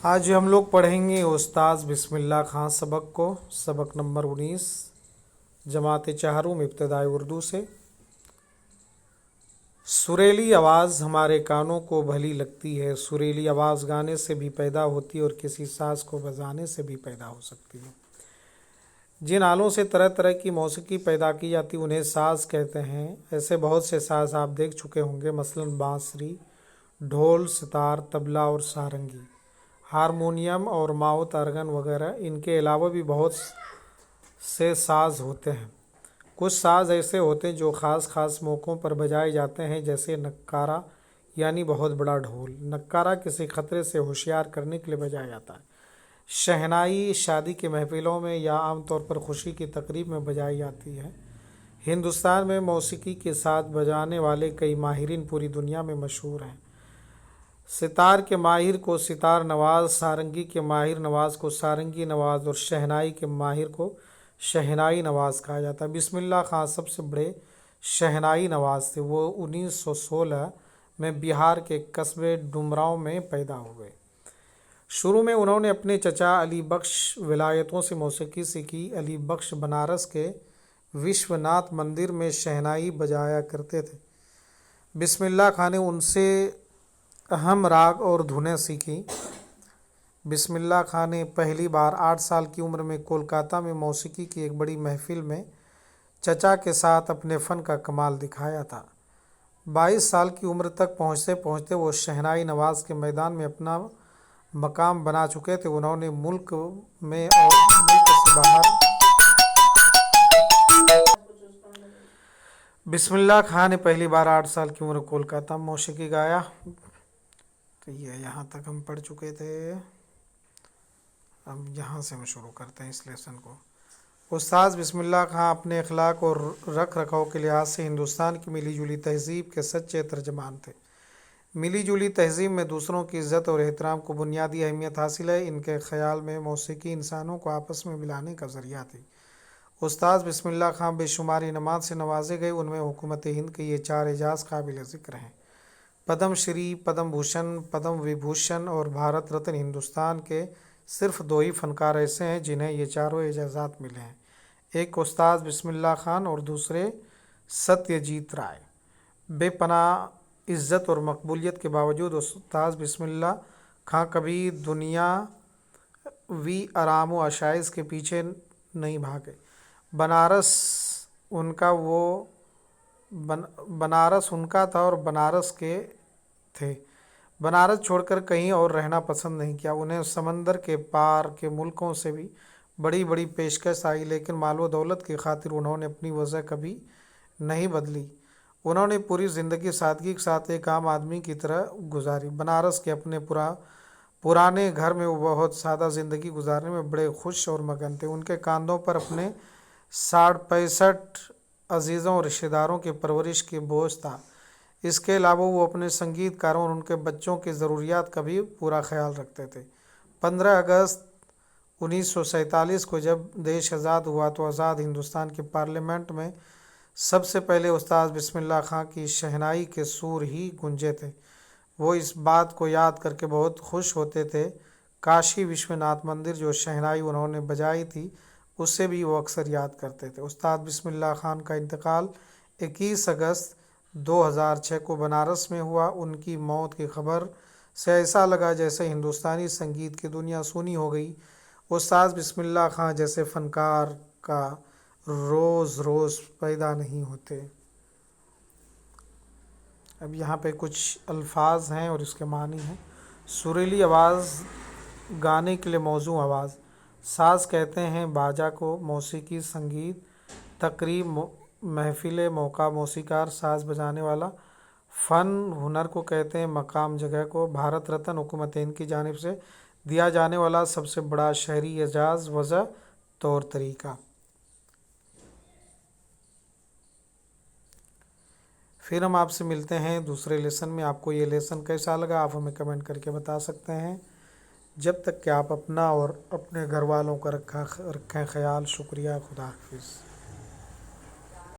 آج ہم لوگ پڑھیں گے استاذ بسم اللہ خان سبق کو، سبق نمبر 19 جماعت چہارم ابتدائی اردو سے۔ سریلی آواز ہمارے کانوں کو بھلی لگتی ہے۔ سریلی آواز گانے سے بھی پیدا ہوتی ہے اور کسی ساز کو بجانے سے بھی پیدا ہو سکتی ہے۔ جن آلوں سے طرح طرح کی موسیقی پیدا کی جاتی انہیں ساز کہتے ہیں۔ ایسے بہت سے ساز آپ دیکھ چکے ہوں گے، مثلاً بانسری، ڈھول، ستار، طبلہ اور سارنگی، ہارمونیم اور ماؤتھ آرگن وغیرہ۔ ان کے علاوہ بھی بہت سے ساز ہوتے ہیں۔ کچھ ساز ایسے ہوتے ہیں جو خاص موقعوں پر بجائے جاتے ہیں، جیسے نکارہ یعنی بہت بڑا ڈھول۔ نکارہ کسی خطرے سے ہوشیار کرنے کے لیے بجایا جاتا ہے۔ شہنائی شادی کی محفلوں میں یا عام طور پر خوشی کی تقریب میں بجائی جاتی ہے۔ ہندوستان میں موسیقی کے ساتھ بجانے والے کئی ماہرین پوری دنیا میں مشہور ہیں۔ ستار کے ماہر کو ستار نواز، سارنگی کے ماہر نواز کو سارنگی نواز اور شہنائی کے ماہر کو شہنائی نواز کہا جاتا ہے۔ بسم اللہ خان سب سے بڑے شہنائی نواز تھے۔ وہ 1916 میں بہار کے قصبے ڈمراؤں میں پیدا ہوئے۔ شروع میں انہوں نے اپنے چچا علی بخش ولایتوں سے موسیقی سیکھی۔ علی بخش بنارس کے وشوناتھ مندر میں شہنائی بجایا کرتے تھے۔ بسم اللہ خان نے ان سے اہم راگ اور دھنیں سیکھیں۔ بسم اللہ خان نے پہلی بار 8 سال کی عمر میں کولکاتہ میں موسیقی کی ایک بڑی محفل میں چچا کے ساتھ اپنے فن کا کمال دکھایا تھا۔ 22 سال کی عمر تک پہنچتے پہنچتے وہ شہنائی نواز کے میدان میں اپنا مقام بنا چکے تھے۔ انہوں نے ملک میں اور ملک سے باہر بسم اللہ خان نے پہلی بار 8 سال کی عمر کولکاتہ میں موسیقی گایا۔ تو یہ یہاں تک ہم پڑھ چکے تھے۔ اب یہاں سے ہم شروع کرتے ہیں اس لیسن کو۔ استاذ بسم اللہ خان اپنے اخلاق اور رکھ رکھاؤ کے لحاظ سے ہندوستان کی ملی جلی تہذیب کے سچے ترجمان تھے۔ ملی جلی تہذیب میں دوسروں کی عزت اور احترام کو بنیادی اہمیت حاصل ہے۔ ان کے خیال میں موسیقی انسانوں کو آپس میں ملانے کا ذریعہ تھی۔ استاذ بسم اللہ خان بے شمار انعامات سے نوازے گئے۔ ان میں حکومت ہند کے یہ 4 اعزاز قابل ذکر ہیں: پدم شری، پدم بھوشن، پدم وبھوشن اور بھارت رتن۔ ہندوستان کے صرف 2 ہی فنکار ایسے ہیں جنہیں یہ چاروں اعزازات ملے ہیں، ایک استاذ بسم اللہ خان اور دوسرے ستیہ جیت رائے۔ بے پناہ عزت اور مقبولیت کے باوجود استاذ بسم اللہ خان کبھی دنیاوی آرام و عشائش کے پیچھے نہیں بھاگے۔ بنارس ان کا تھا اور بنارس کے تھے۔ بنارس چھوڑ کر کہیں اور رہنا پسند نہیں کیا۔ انہیں سمندر کے پار کے ملکوں سے بھی بڑی پیشکش آئی، لیکن مال و دولت کی خاطر انہوں نے اپنی وجہ کبھی نہیں بدلی۔ انہوں نے پوری زندگی سادگی کے ساتھ ایک عام آدمی کی طرح گزاری۔ بنارس کے اپنے پرانے گھر میں وہ بہت سادہ زندگی گزارنے میں بڑے خوش اور مگن تھے۔ ان کے کاندھوں پر اپنے 65 عزیزوں اور رشتہ داروں کی پرورش کی بوجھ تھا۔ اس کے علاوہ وہ اپنے سنگیت کاروں اور ان کے بچوں کی ضروریات کا بھی پورا خیال رکھتے تھے۔ 15 اگست 1947 کو جب دیش آزاد ہوا تو آزاد ہندوستان کی پارلیمنٹ میں سب سے پہلے استاذ بسم اللہ خان کی شہنائی کے سور ہی گونجے تھے۔ وہ اس بات کو یاد کر کے بہت خوش ہوتے تھے۔ کاشی وشوناتھ مندر جو شہنائی انہوں نے بجائی تھی اسے بھی وہ اکثر یاد کرتے تھے۔ استاد بسم اللہ خان کا انتقال 21 اگست 2006 کو بنارس میں ہوا۔ ان کی موت کی خبر سے ایسا لگا جیسے ہندوستانی سنگیت کی دنیا سونی ہو گئی۔ استاد بسم اللہ خان جیسے فنکار کا روز پیدا نہیں ہوتے۔ اب یہاں پہ کچھ الفاظ ہیں اور اس کے معنی ہیں۔ سریلی آواز گانے کے لیے موزوں آواز۔ ساز کہتے ہیں باجا کو۔ موسیقی، سنگیت، تقریب، محفل، موقع، موسیقار، ساز بجانے والا۔ فن، ہنر کو کہتے ہیں مقام، جگہ کو۔ بھارت رتن حکومت ہند کی جانب سے دیا جانے والا سب سے بڑا شہری اعزاز۔ وجہ، طور طریقہ۔ پھر ہم آپ سے ملتے ہیں دوسرے لیسن میں۔ آپ کو یہ لیسن کیسا لگا آپ ہمیں کمنٹ کر کے بتا سکتے ہیں۔ جب تک کہ آپ اپنا اور اپنے گھر والوں کا رکھیں خیال۔ شکریہ۔ خدا حافظ۔